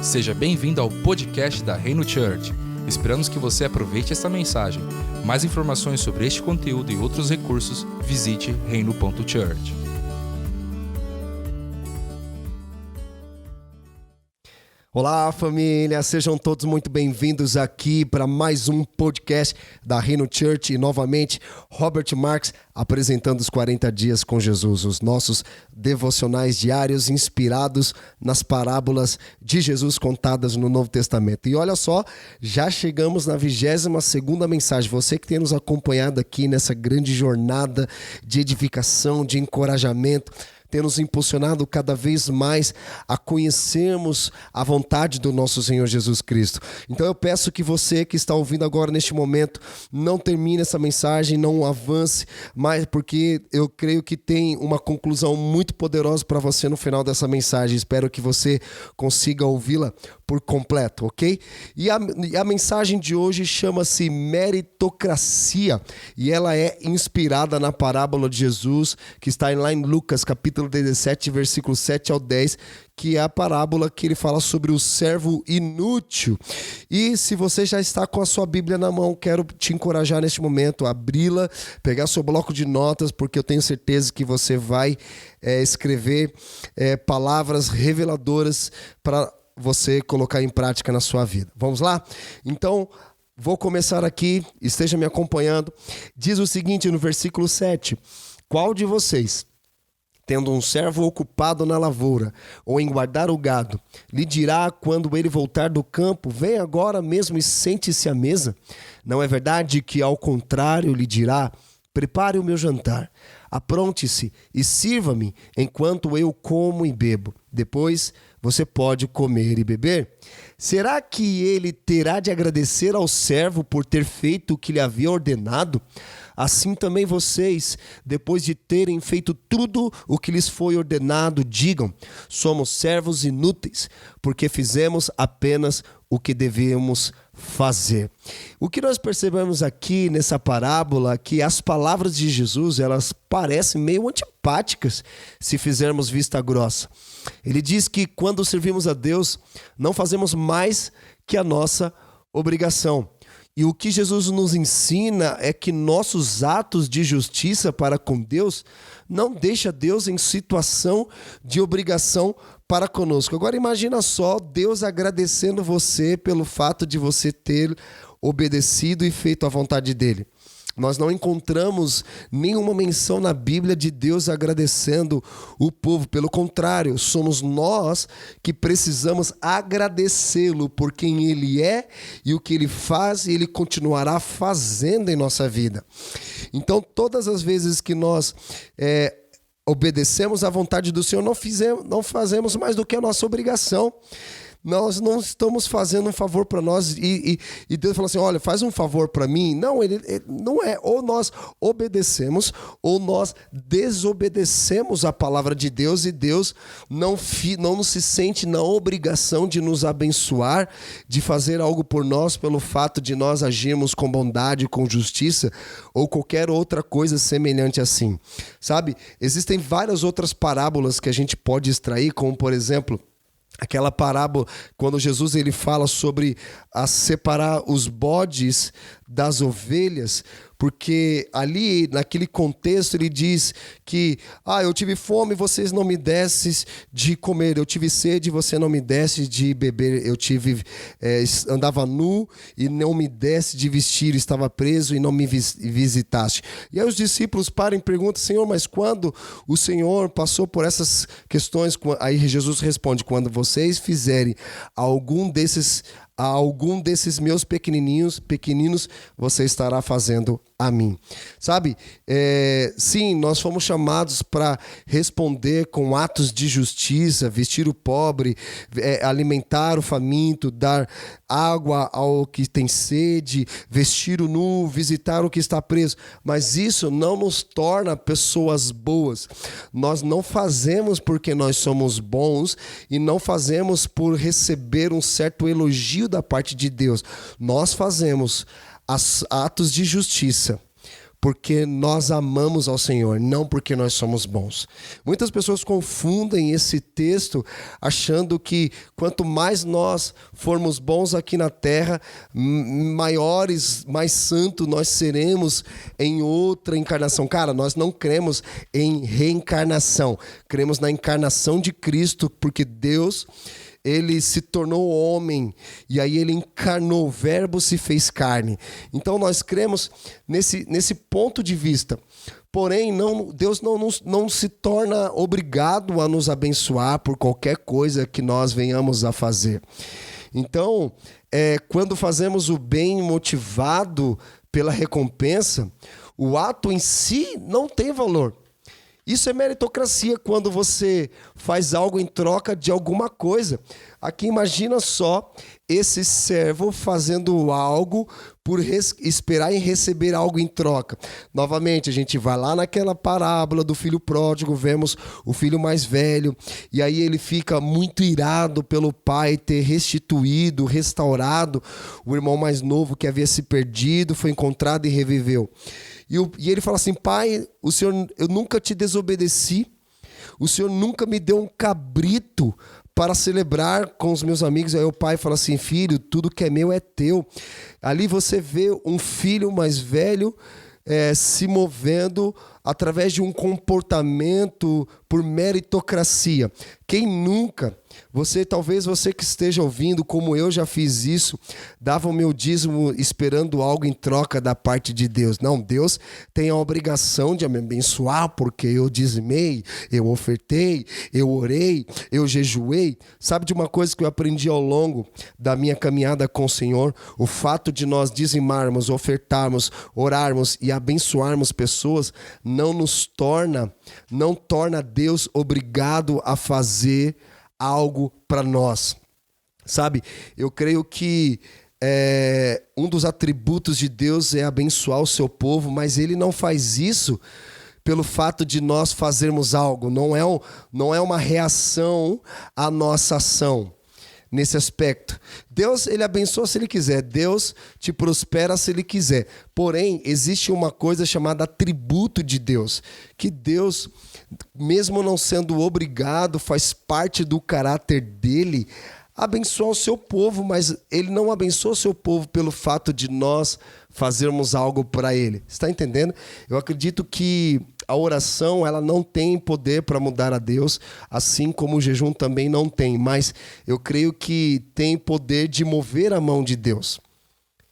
Seja bem-vindo ao podcast da Reino Church. Esperamos que você aproveite esta mensagem. Mais informações sobre este conteúdo e outros recursos, visite reino.church. Olá, família, sejam todos muito bem-vindos aqui para mais um podcast da Reino Church e novamente Robert Marks apresentando os 40 dias com Jesus, os nossos devocionais diários inspirados nas parábolas de Jesus contadas no Novo Testamento. E olha só, já chegamos na 22ª mensagem. Você que tem nos acompanhado aqui nessa grande jornada de edificação, de encorajamento, tem nos impulsionado cada vez mais a conhecermos a vontade do nosso Senhor Jesus Cristo. Então eu peço que você que está ouvindo agora neste momento, não termine essa mensagem, não avance, mas porque eu creio que tem uma conclusão muito poderosa para você no final dessa mensagem. Espero que você consiga ouvi-la por completo, ok? E a mensagem de hoje chama-se meritocracia e ela é inspirada na parábola de Jesus que está lá em Lucas capítulo 17, versículo 7 ao 10, que é a parábola que ele fala sobre o servo inútil. E se você já está com a sua Bíblia na mão, quero te encorajar neste momento a abri-la, pegar seu bloco de notas, porque eu tenho certeza que você vai escrever palavras reveladoras para você colocar em prática na sua vida. Vamos lá? Então, vou começar aqui, esteja me acompanhando. Diz o seguinte no versículo 7: qual de vocês, tendo um servo ocupado na lavoura ou em guardar o gado, lhe dirá quando ele voltar do campo: vem agora mesmo e sente-se à mesa? Não é verdade que, ao contrário, lhe dirá: prepare o meu jantar, apronte-se e sirva-me enquanto eu como e bebo. Depois você pode comer e beber. Será que ele terá de agradecer ao servo por ter feito o que lhe havia ordenado? Assim também vocês, depois de terem feito tudo o que lhes foi ordenado, digam: somos servos inúteis, porque fizemos apenas o que devemos fazer. O que nós percebemos aqui nessa parábola é que as palavras de Jesus, elas parecem meio antipáticas se fizermos vista grossa. Ele diz que quando servimos a Deus, não fazemos mais que a nossa obrigação. E o que Jesus nos ensina é que nossos atos de justiça para com Deus não deixa Deus em situação de obrigação para conosco. Agora imagina só Deus agradecendo você pelo fato de você ter obedecido e feito a vontade dele. Nós não encontramos nenhuma menção na Bíblia de Deus agradecendo o povo. Pelo contrário, somos nós que precisamos agradecê-lo por quem ele é e o que ele faz e ele continuará fazendo em nossa vida. Então, todas as vezes que nós obedecemos à vontade do Senhor, não fazemos mais do que a nossa obrigação. Nós não estamos fazendo um favor para nós e Deus fala assim: olha, faz um favor para mim. Não, ele não é. Ou nós obedecemos ou nós desobedecemos a palavra de Deus e Deus não se sente na obrigação de nos abençoar, de fazer algo por nós pelo fato de nós agirmos com bondade, com justiça ou qualquer outra coisa semelhante assim. Sabe? Existem várias outras parábolas que a gente pode extrair, como por exemplo, aquela parábola quando Jesus ele fala sobre separar os bodes das ovelhas, porque ali naquele contexto ele diz que eu tive fome, vocês não me desses de comer, eu tive sede, você não me desse de beber, eu andava nu e não me desse de vestir, estava preso e não me visitaste. E aí os discípulos param e perguntam: Senhor, mas quando o Senhor passou por essas questões? Aí Jesus responde: quando vocês fizerem a algum desses meus pequeninos, você estará fazendo a mim. Sabe? Sim, nós fomos chamados para responder com atos de justiça, vestir o pobre, alimentar o faminto, dar água ao que tem sede, vestir o nu, visitar o que está preso. Mas isso não nos torna pessoas boas. Nós não fazemos porque nós somos bons e não fazemos por receber um certo elogio da parte de Deus. Nós fazemos atos de justiça porque nós amamos ao Senhor, não porque nós somos bons. Muitas pessoas confundem esse texto achando que quanto mais nós formos bons aqui na terra, maiores, mais santos nós seremos em outra encarnação. Cara, nós não cremos em reencarnação, cremos na encarnação de Cristo, porque Deus, ele se tornou homem, e aí ele encarnou, o verbo se fez carne. Então nós cremos nesse ponto de vista. Porém, Deus não se torna obrigado a nos abençoar por qualquer coisa que nós venhamos a fazer. Então, quando fazemos o bem motivado pela recompensa, o ato em si não tem valor. Isso é meritocracia, quando você faz algo em troca de alguma coisa. Aqui imagina só esse servo fazendo algo por esperar em receber algo em troca. Novamente, a gente vai lá naquela parábola do filho pródigo, vemos o filho mais velho, e aí ele fica muito irado pelo pai ter restituído, restaurado o irmão mais novo que havia se perdido, foi encontrado e reviveu. E ele fala assim: pai, eu nunca te desobedeci, o senhor nunca me deu um cabrito para celebrar com os meus amigos. Aí o pai fala assim: filho, tudo que é meu é teu. Ali você vê um filho mais velho se movendo através de um comportamento por meritocracia. Quem nunca, talvez você que esteja ouvindo, como eu já fiz isso, dava o meu dízimo esperando algo em troca da parte de Deus. Não, Deus tem a obrigação de me abençoar porque eu dizimei, eu ofertei, eu orei, eu jejuei. Sabe de uma coisa que eu aprendi ao longo da minha caminhada com o Senhor? O fato de nós dizimarmos, ofertarmos, orarmos e abençoarmos pessoas não torna Deus obrigado a fazer algo para nós. Sabe, eu creio que um dos atributos de Deus é abençoar o seu povo, mas ele não faz isso pelo fato de nós fazermos algo. Não é uma reação à nossa ação. Nesse aspecto, Deus, ele abençoa se ele quiser, Deus te prospera se ele quiser. Porém, existe uma coisa chamada atributo de Deus, que Deus, mesmo não sendo obrigado, faz parte do caráter dele, abençoar o seu povo, mas ele não abençoa o seu povo pelo fato de nós fazermos algo para ele. Está entendendo? Eu acredito que a oração, ela não tem poder para mudar a Deus, assim como o jejum também não tem, mas eu creio que tem poder de mover a mão de Deus.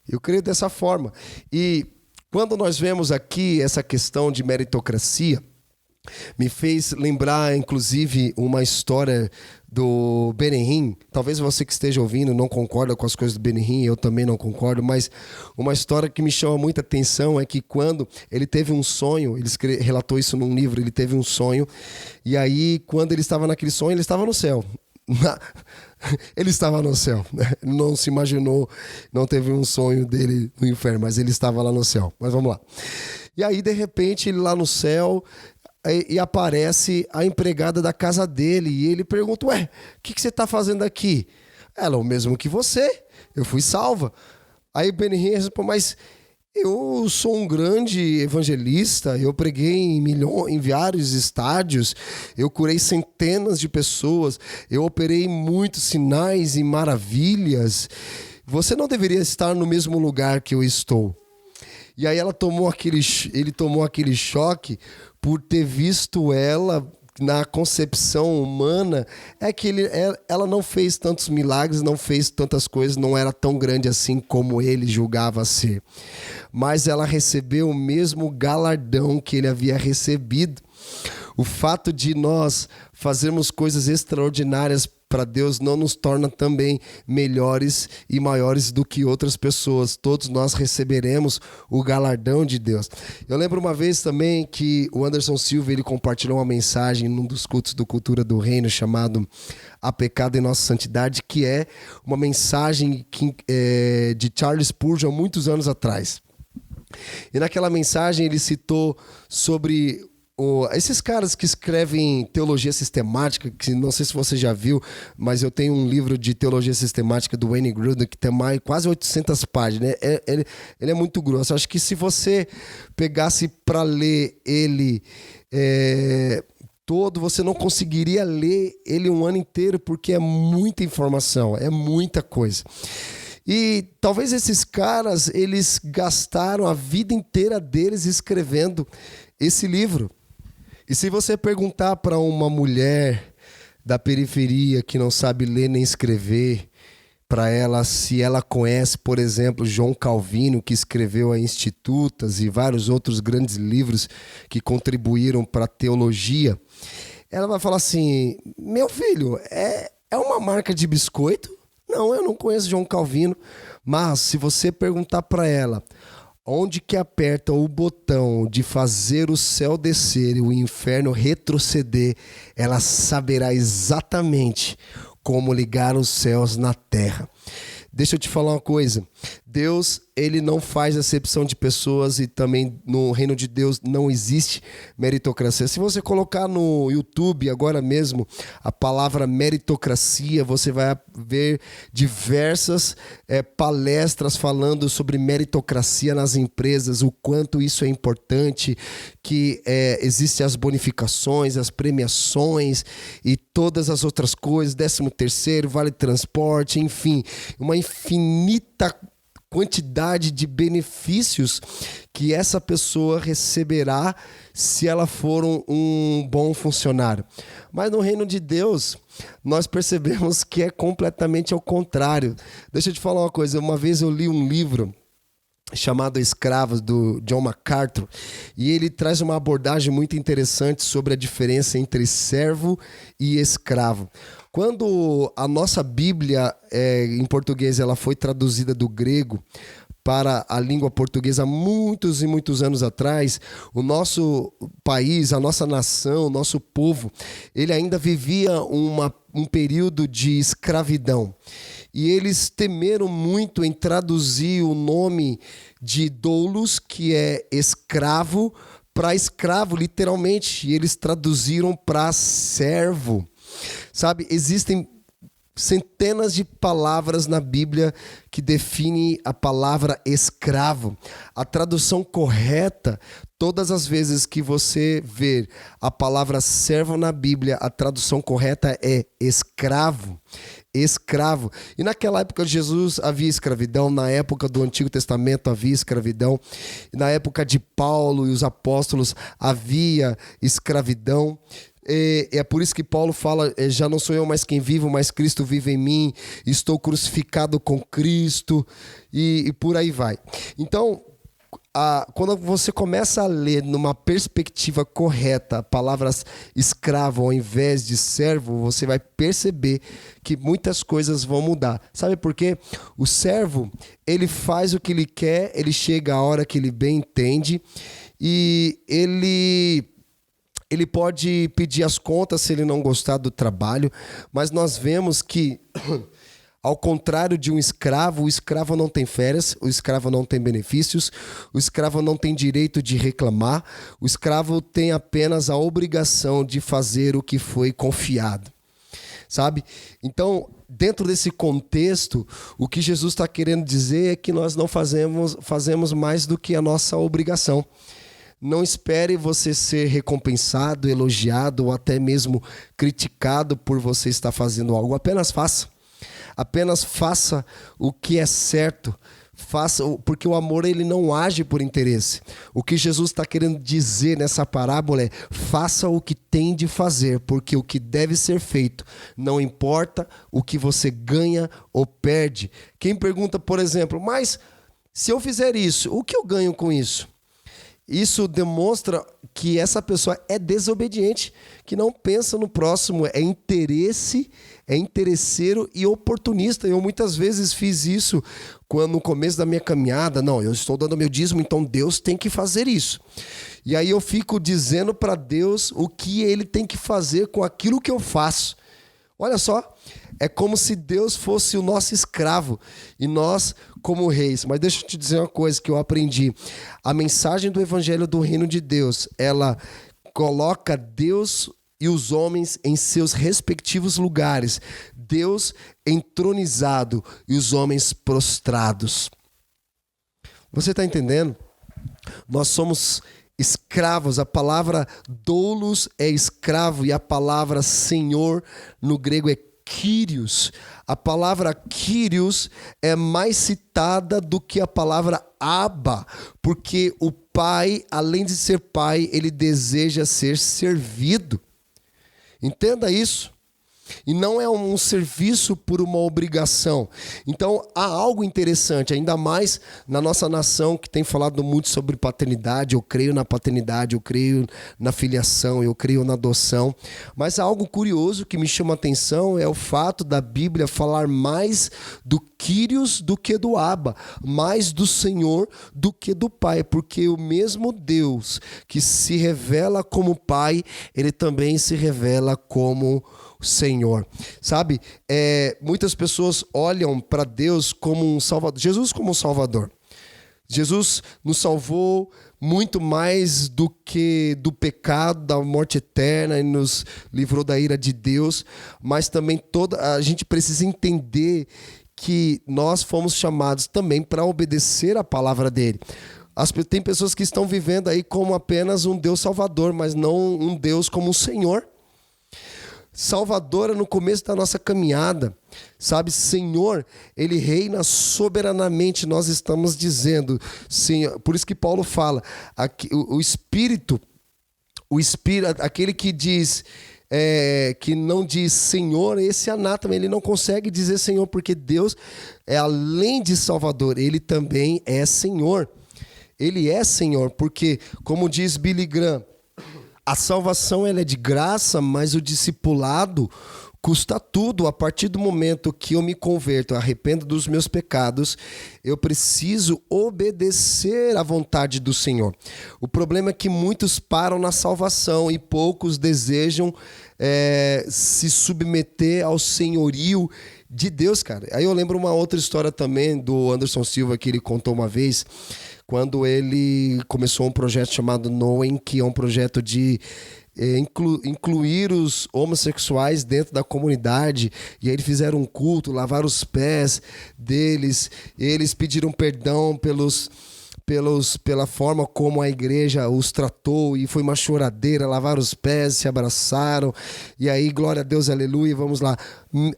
Eu creio dessa forma. E quando nós vemos aqui essa questão de meritocracia, me fez lembrar, inclusive, uma história do Benihim. Talvez você que esteja ouvindo não concorda com as coisas do Benihim, eu também não concordo, mas uma história que me chama muita atenção é que quando ele teve um sonho, ele relatou isso num livro, ele teve um sonho, e aí quando ele estava naquele sonho, ele estava no céu. Ele estava no céu, né? Não se imaginou, não teve um sonho dele no inferno, mas ele estava lá no céu. Mas vamos lá. E aí, de repente, ele lá no céu, e aparece a empregada da casa dele, e ele pergunta: ué, o que você está fazendo aqui? Ela: o mesmo que você, eu fui salva. Aí Benihim responde: mas eu sou um grande evangelista, eu preguei em vários estádios, eu curei centenas de pessoas, eu operei muitos sinais e maravilhas, você não deveria estar no mesmo lugar que eu estou. E aí ele tomou aquele choque por ter visto ela na concepção humana, ela não fez tantos milagres, não fez tantas coisas, não era tão grande assim como ele julgava ser. Mas ela recebeu o mesmo galardão que ele havia recebido. O fato de nós fazermos coisas extraordinárias para Deus não nos torna também melhores e maiores do que outras pessoas. Todos nós receberemos o galardão de Deus. Eu lembro uma vez também que o Anderson Silva, ele compartilhou uma mensagem num dos cultos do Cultura do Reino chamado A Pecado em Nossa Santidade, que é uma mensagem de Charles Spurgeon muitos anos atrás. E naquela mensagem ele citou sobre esses caras que escrevem teologia sistemática, que não sei se você já viu, mas eu tenho um livro de teologia sistemática do Wayne Grudem que tem quase 800 páginas, né? Ele é muito grosso. Acho que se você pegasse para ler ele todo, você não conseguiria ler ele um ano inteiro, porque é muita informação, é muita coisa. E talvez esses caras, eles gastaram a vida inteira deles escrevendo esse livro. E se você perguntar para uma mulher da periferia que não sabe ler nem escrever, para ela se ela conhece, por exemplo, João Calvino, que escreveu a Institutas e vários outros grandes livros que contribuíram para a teologia, ela vai falar assim: meu filho, é uma marca de biscoito? Não, eu não conheço João Calvino. Mas se você perguntar para ela onde que aperta o botão de fazer o céu descer e o inferno retroceder, ela saberá exatamente como ligar os céus na terra. Deixa eu te falar uma coisa. Deus, ele não faz acepção de pessoas e também no reino de Deus não existe meritocracia. Se você colocar no YouTube agora mesmo a palavra meritocracia, você vai ver diversas palestras falando sobre meritocracia nas empresas, o quanto isso é importante, que existem as bonificações, as premiações e todas as outras coisas, 13º, vale transporte, enfim, uma infinita quantidade de benefícios que essa pessoa receberá se ela for um bom funcionário. Mas no reino de Deus, nós percebemos que é completamente ao contrário. Deixa eu te falar uma coisa. Uma vez eu li um livro chamado Escravos, do John MacArthur, e ele traz uma abordagem muito interessante sobre a diferença entre servo e escravo. Quando a nossa Bíblia, em português, ela foi traduzida do grego para a língua portuguesa há muitos e muitos anos atrás, o nosso país, a nossa nação, o nosso povo, ele ainda vivia um período de escravidão. E eles temeram muito em traduzir o nome de doulos, que é escravo, para escravo, literalmente. E eles traduziram para servo. Sabe, existem centenas de palavras na Bíblia que definem a palavra escravo. A tradução correta, todas as vezes que você ver a palavra servo na Bíblia, a tradução correta é escravo. Escravo. E naquela época de Jesus havia escravidão, na época do Antigo Testamento havia escravidão, e na época de Paulo e os apóstolos havia escravidão. É por isso que Paulo fala: já não sou eu mais quem vivo, mas Cristo vive em mim, estou crucificado com Cristo, e por aí vai. Então, quando você começa a ler numa perspectiva correta palavras escravo ao invés de servo, você vai perceber que muitas coisas vão mudar. Sabe por quê? O servo, ele faz o que ele quer, ele chega a hora que ele bem entende, e ele pode pedir as contas se ele não gostar do trabalho, mas nós vemos que, ao contrário de um escravo, o escravo não tem férias, o escravo não tem benefícios, o escravo não tem direito de reclamar, o escravo tem apenas a obrigação de fazer o que foi confiado. Sabe? Então, dentro desse contexto, o que Jesus está querendo dizer é que nós não fazemos mais do que a nossa obrigação. Não espere você ser recompensado, elogiado ou até mesmo criticado por você estar fazendo algo. Apenas faça. Apenas faça o que é certo. Faça, porque o amor, ele não age por interesse. O que Jesus está querendo dizer nessa parábola é: faça o que tem de fazer, porque o que deve ser feito, não importa o que você ganha ou perde. Quem pergunta, por exemplo, mas se eu fizer isso, o que eu ganho com isso? Isso demonstra que essa pessoa é desobediente, que não pensa no próximo, é interesseiro e oportunista. Eu muitas vezes fiz isso no começo da minha caminhada. Não, eu estou dando meu dízimo, então Deus tem que fazer isso. E aí eu fico dizendo para Deus o que ele tem que fazer com aquilo que eu faço. Olha só, é como se Deus fosse o nosso escravo e nós como reis. Mas deixa eu te dizer uma coisa que eu aprendi. A mensagem do Evangelho do Reino de Deus, ela coloca Deus e os homens em seus respectivos lugares. Deus entronizado e os homens prostrados. Você está entendendo? Nós somos escravos. A palavra doulos é escravo e a palavra senhor no grego é Kyrios. A palavra Kyrios é mais citada do que a palavra Abba, porque o pai, além de ser pai, ele deseja ser servido. Entenda isso. E não é um serviço por uma obrigação. Então, há algo interessante, ainda mais na nossa nação que tem falado muito sobre paternidade. Eu creio na paternidade, eu creio na filiação, eu creio na adoção. Mas há algo curioso que me chama a atenção, é o fato da Bíblia falar mais do Kyrios do que do Abba, mais do Senhor do que do Pai, porque o mesmo Deus que se revela como Pai, ele também se revela como Senhor. Sabe, muitas pessoas olham para Deus como um Salvador, Jesus como um Salvador. Jesus nos salvou muito mais do que do pecado, da morte eterna, e nos livrou da ira de Deus, mas também a gente precisa entender que nós fomos chamados também para obedecer a palavra dele. Tem pessoas que estão vivendo aí como apenas um Deus salvador, mas não um Deus como um Senhor. Salvador é no começo da nossa caminhada, sabe? Senhor, ele reina soberanamente, nós estamos dizendo, Senhor, por isso que Paulo fala, o Espírito, aquele que diz, que não diz Senhor, esse anátema, ele não consegue dizer Senhor, porque Deus é além de Salvador, ele também é Senhor. Ele é Senhor, porque, como diz Billy Graham, a salvação ela é de graça, mas o discipulado custa tudo. A partir do momento que eu me converto, arrependo dos meus pecados, eu preciso obedecer à vontade do Senhor. O problema é que muitos param na salvação e poucos desejam se submeter ao senhorio de Deus, cara. Aí eu lembro uma outra história também do Anderson Silva, que ele contou uma vez, quando ele começou um projeto chamado Knowing, que é um projeto de incluir os homossexuais dentro da comunidade. E aí eles fizeram um culto, lavaram os pés deles, eles pediram perdão pela forma como a igreja os tratou, e foi uma choradeira, lavaram os pés, se abraçaram, e aí, glória a Deus, aleluia, vamos lá.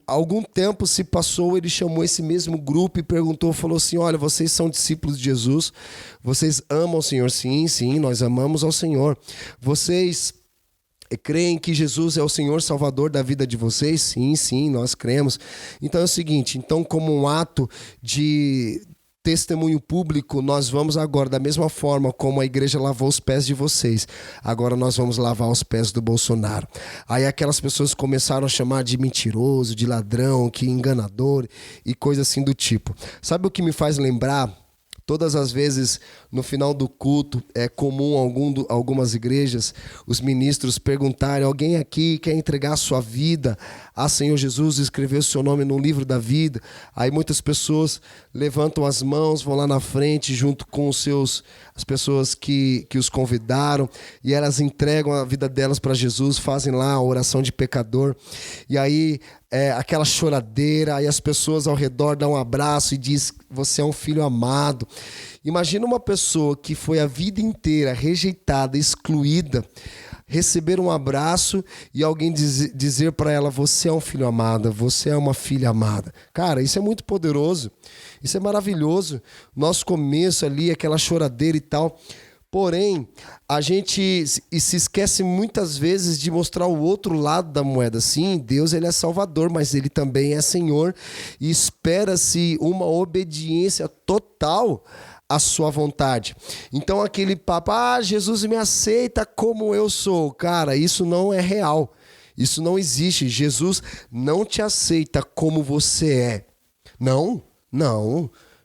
Algum tempo se passou, ele chamou esse mesmo grupo e perguntou, falou assim, olha, vocês são discípulos de Jesus, vocês amam o Senhor? Sim, sim, nós amamos ao Senhor. Vocês creem que Jesus é o Senhor Salvador da vida de vocês? Sim, sim, nós cremos. Então é o seguinte, então como um ato de testemunho público, nós vamos agora, da mesma forma como a igreja lavou os pés de vocês, agora nós vamos lavar os pés do Bolsonaro. Aí aquelas pessoas começaram a chamar de mentiroso, de ladrão, que enganador e coisa assim do tipo. Sabe o que me faz lembrar? Todas as vezes, no final do culto, é comum algumas igrejas, os ministros perguntarem, alguém aqui quer entregar a sua vida a Senhor Jesus, escrever o seu nome no livro da vida? Aí muitas pessoas levantam as mãos, vão lá na frente, junto com as pessoas que os convidaram, e elas entregam a vida delas para Jesus, fazem lá a oração de pecador, e aí aquela choradeira, aí as pessoas ao redor dão um abraço e diz, você é um filho amado. Imagina uma pessoa que foi a vida inteira rejeitada, excluída, receber um abraço e alguém dizer para ela, você é um filho amado, você é uma filha amada. Cara, isso é muito poderoso, isso é maravilhoso. Nosso começo ali, aquela choradeira e tal. Porém, a gente se esquece muitas vezes de mostrar o outro lado da moeda. Sim, Deus ele é Salvador, mas ele também é Senhor, e espera-se uma obediência total à sua vontade. Então aquele papo, Jesus me aceita como eu sou. Cara, isso não é real. Isso não existe. Jesus não te aceita como você é. Não.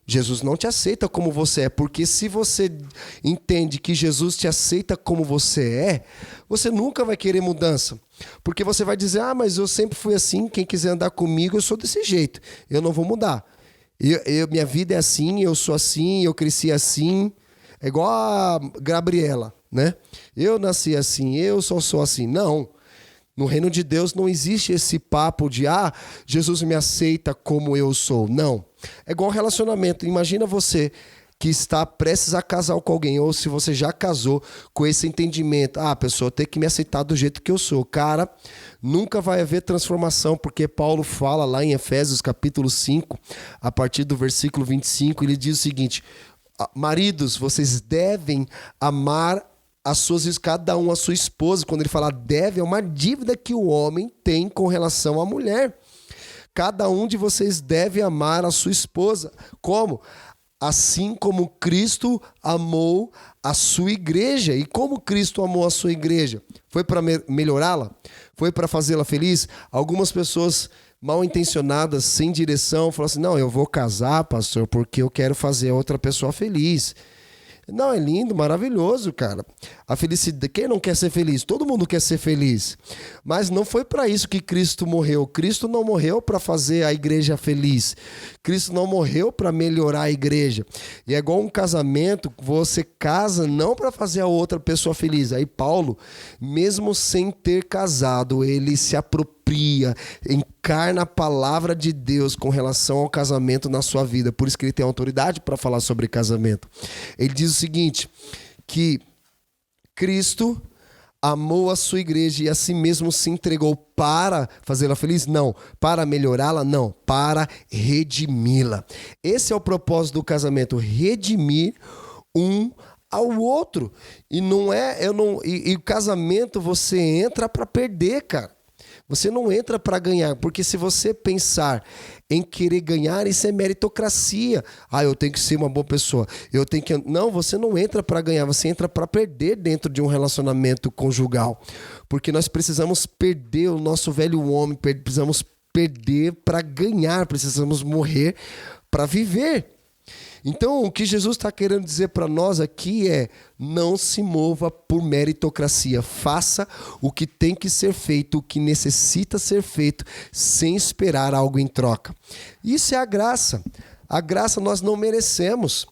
Jesus não te aceita como você é, porque se você entende que Jesus te aceita como você é, você nunca vai querer mudança. Porque você vai dizer, mas eu sempre fui assim, quem quiser andar comigo, eu sou desse jeito, eu não vou mudar. Minha vida é assim, eu sou assim, eu cresci assim. É igual a Gabriela. né? Eu nasci assim, eu só sou assim. Não. No reino de Deus não existe esse papo de Jesus me aceita como eu sou. Não. É igual relacionamento. Imagina você que está prestes a casar com alguém, ou se você já casou com esse entendimento, a pessoa tem que me aceitar do jeito que eu sou. Cara, nunca vai haver transformação, porque Paulo fala lá em Efésios capítulo 5, a partir do versículo 25, ele diz o seguinte: maridos, vocês devem amar cada um a sua esposa. Quando ele fala deve, é uma dívida que o homem tem com relação à mulher. Cada um de vocês deve amar a sua esposa. Como? Assim como Cristo amou a sua igreja. E como Cristo amou a sua igreja? Foi para melhorá-la? Foi para fazê-la feliz? Algumas pessoas mal intencionadas, sem direção, falam assim: não, eu vou casar, pastor, porque eu quero fazer a outra pessoa feliz. Não, é lindo, maravilhoso, cara. A felicidade, quem não quer ser feliz? Todo mundo quer ser feliz. Mas não foi para isso que Cristo morreu. Cristo não morreu para fazer a igreja feliz. Cristo não morreu para melhorar a igreja. E é igual um casamento, você casa não para fazer a outra pessoa feliz. Aí Paulo, mesmo sem ter casado, ele se apropria, encarna a palavra de Deus com relação ao casamento na sua vida. Por isso que ele tem autoridade para falar sobre casamento. Ele diz o seguinte, que Cristo amou a sua igreja e a si mesmo se entregou para fazê-la feliz? Não. Para melhorá-la? Não. Para redimi-la. Esse é o propósito do casamento, redimir um ao outro. E não é, e o casamento você entra para perder, cara. Você não entra para ganhar, porque se você pensar em querer ganhar, isso é meritocracia. Eu tenho que ser uma boa pessoa. Não, você não entra para ganhar, você entra para perder dentro de um relacionamento conjugal. Porque nós precisamos perder o nosso velho homem, precisamos perder para ganhar, precisamos morrer para viver. Então, o que Jesus está querendo dizer para nós aqui é: não se mova por meritocracia. Faça o que tem que ser feito, o que necessita ser feito, sem esperar algo em troca. Isso é a graça. A graça nós não merecemos.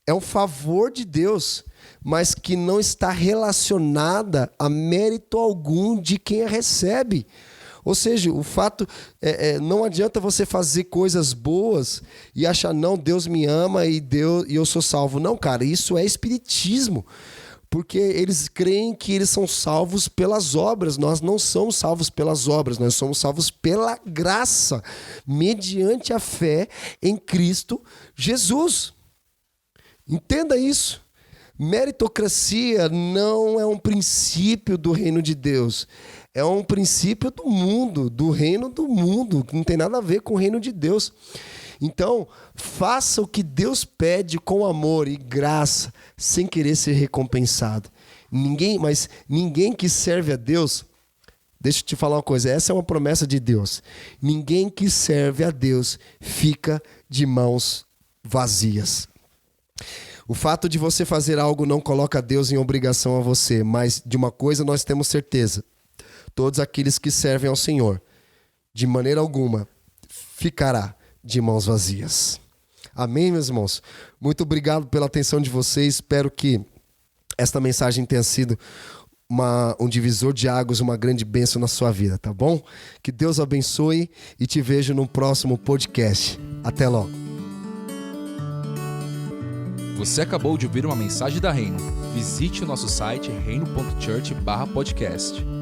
É um favor de Deus, mas que não está relacionada a mérito algum de quem a recebe. Ou seja, o fato, não adianta você fazer coisas boas e achar, não, Deus me ama e eu sou salvo. Não, cara, isso é espiritismo. Porque eles creem que eles são salvos pelas obras. Nós não somos salvos pelas obras, nós somos salvos pela graça, mediante a fé em Cristo Jesus. Entenda isso. Meritocracia não é um princípio do reino de Deus. É um princípio do mundo, do reino do mundo, que não tem nada a ver com o reino de Deus. Então, faça o que Deus pede com amor e graça, sem querer ser recompensado. Mas ninguém que serve a Deus, deixa eu te falar uma coisa, essa é uma promessa de Deus. Ninguém que serve a Deus fica de mãos vazias. O fato de você fazer algo não coloca Deus em obrigação a você, mas de uma coisa nós temos certeza: todos aqueles que servem ao Senhor, de maneira alguma, ficará de mãos vazias. Amém, meus irmãos? Muito obrigado pela atenção de vocês. Espero que esta mensagem tenha sido um divisor de águas, uma grande bênção na sua vida, tá bom? Que Deus abençoe e te vejo no próximo podcast. Até logo. Você acabou de ouvir uma mensagem da Reino. Visite o nosso site reino.church/podcast.